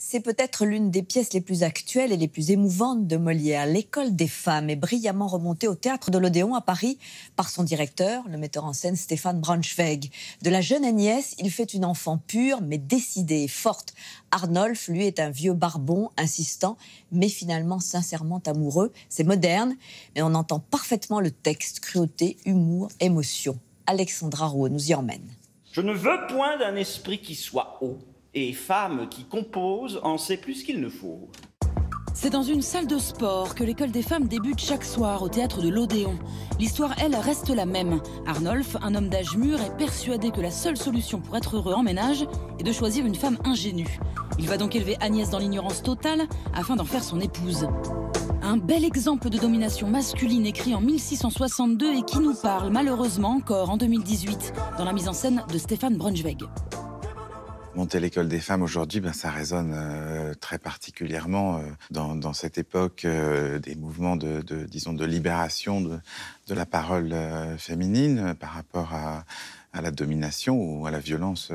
C'est peut-être l'une des pièces les plus actuelles et les plus émouvantes de Molière. L'école des femmes est brillamment remontée au théâtre de l'Odéon à Paris par son directeur, le metteur en scène Stéphane Braunschweig. De la jeune Agnès, il fait une enfant pure mais décidée et forte. Arnolphe, lui, est un vieux barbon, insistant, mais finalement sincèrement amoureux. C'est moderne, mais on entend parfaitement le texte, cruauté, humour, émotion. Alexandra Rouault nous y emmène. Je ne veux point d'un esprit qui soit haut, et femme qui compose en sait plus qu'il ne faut. C'est dans une salle de sport que l'école des femmes débute chaque soir au théâtre de l'Odéon. L'histoire, elle, reste la même. Arnolphe, un homme d'âge mûr, est persuadé que la seule solution pour être heureux en ménage est de choisir une femme ingénue. Il va donc élever Agnès dans l'ignorance totale afin d'en faire son épouse. Un bel exemple de domination masculine écrit en 1662 et qui nous parle malheureusement encore en 2018 dans la mise en scène de Stéphane Braunschweig. Monter l'école des femmes aujourd'hui, ça résonne très particulièrement dans cette époque des mouvements disons, de libération de la parole féminine par rapport à la domination ou à la violence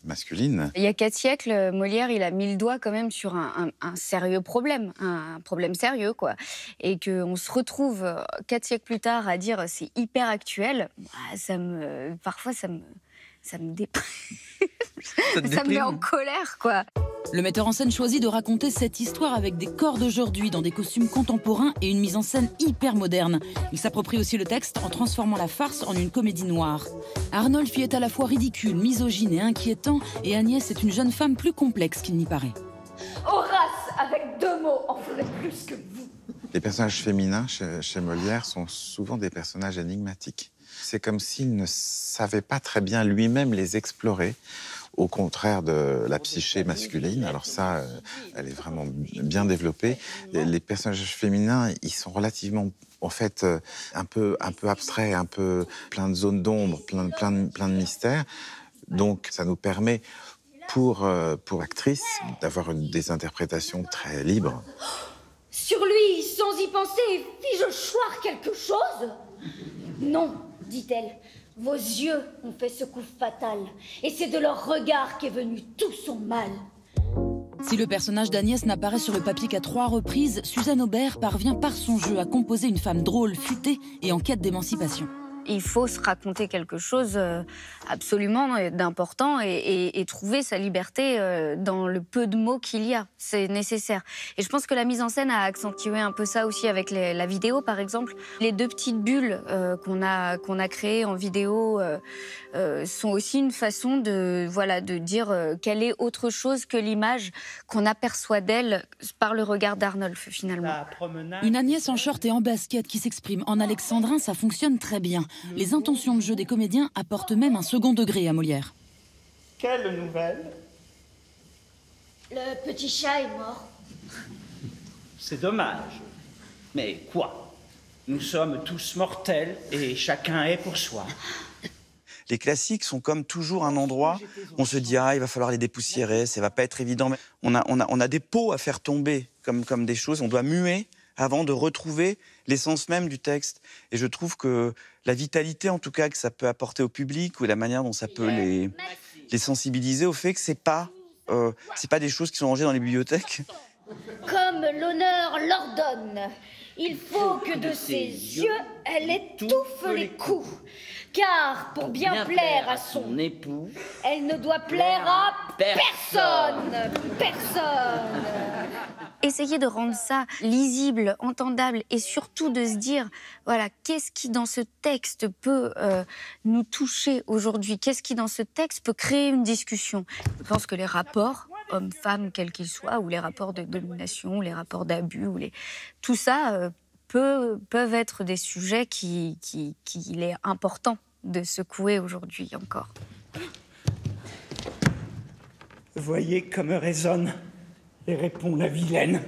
masculine. Il y a 4 siècles, Molière, il a mis le doigt quand même sur un sérieux problème, un problème sérieux, quoi. Et qu'on se retrouve 4 siècles plus tard à dire c'est hyper actuel, parfois ça me déprime. Ça me met en colère, quoi. Le metteur en scène choisit de raconter cette histoire avec des corps d'aujourd'hui, dans des costumes contemporains et une mise en scène hyper moderne. Il s'approprie aussi le texte en transformant la farce en une comédie noire. Arnolphe y est à la fois ridicule, misogyne et inquiétant, et Agnès est une jeune femme plus complexe qu'il n'y paraît. Horace, avec 2 mots, en ferait plus que vous. Les personnages féminins chez Molière sont souvent des personnages énigmatiques. C'est comme s'il ne savait pas très bien lui-même les explorer, au contraire de la psyché masculine. Alors ça, elle est vraiment bien développée. Les personnages féminins, ils sont relativement, en fait, un peu abstraits, un peu plein de zones d'ombre, plein de mystères. Donc ça nous permet, pour actrices, d'avoir des interprétations très libres. Sur lui, sans y penser, fis-je choir quelque chose? Non, dit-elle. Vos yeux ont fait ce coup fatal, et c'est de leur regard qu'est venu tout son mal. Si le personnage d'Agnès n'apparaît sur le papier qu'à 3 reprises, Suzanne Aubert parvient par son jeu à composer une femme drôle, futée et en quête d'émancipation. Il faut se raconter quelque chose absolument d'important et trouver sa liberté dans le peu de mots qu'il y a. C'est nécessaire. Et je pense que la mise en scène a accentué un peu ça aussi avec la vidéo, par exemple. Les 2 petites bulles qu'on a créées en vidéo sont aussi une façon de dire quelle est autre chose que l'image qu'on aperçoit d'elle par le regard d'Arnolphe, finalement. Une Agnès en short et en basket qui s'exprime en alexandrin, ça fonctionne très bien. Les intentions de jeu des comédiens apportent même un second degré à Molière. Quelle nouvelle? Le petit chat est mort. C'est dommage. Mais quoi? Nous sommes tous mortels et chacun est pour soi. Les classiques sont comme toujours un endroit où on se dit « Ah, il va falloir les dépoussiérer, ça va pas être évident. » Mais on a des pots à faire tomber comme des choses. On doit muer avant de retrouver l'essence même du texte. Et je trouve que la vitalité, en tout cas, que ça peut apporter au public, ou la manière dont ça peut les sensibiliser au fait que c'est pas des choses qui sont rangées dans les bibliothèques. Comme l'honneur l'ordonne, il faut que de ses yeux, elle étouffe les coups. Car pour bien plaire à son époux, elle ne doit plaire à personne. Personne. Essayer de rendre ça lisible, entendable et surtout de se dire, voilà, qu'est-ce qui dans ce texte peut nous toucher aujourd'hui? Qu'est-ce qui dans ce texte peut créer une discussion? Je pense que les rapports hommes-femmes, quels qu'ils soient, ou les rapports de domination, ou les rapports d'abus, tout ça peuvent être des sujets qu'il est important de secouer aujourd'hui encore. Voyez comme résonne et répond la vilaine.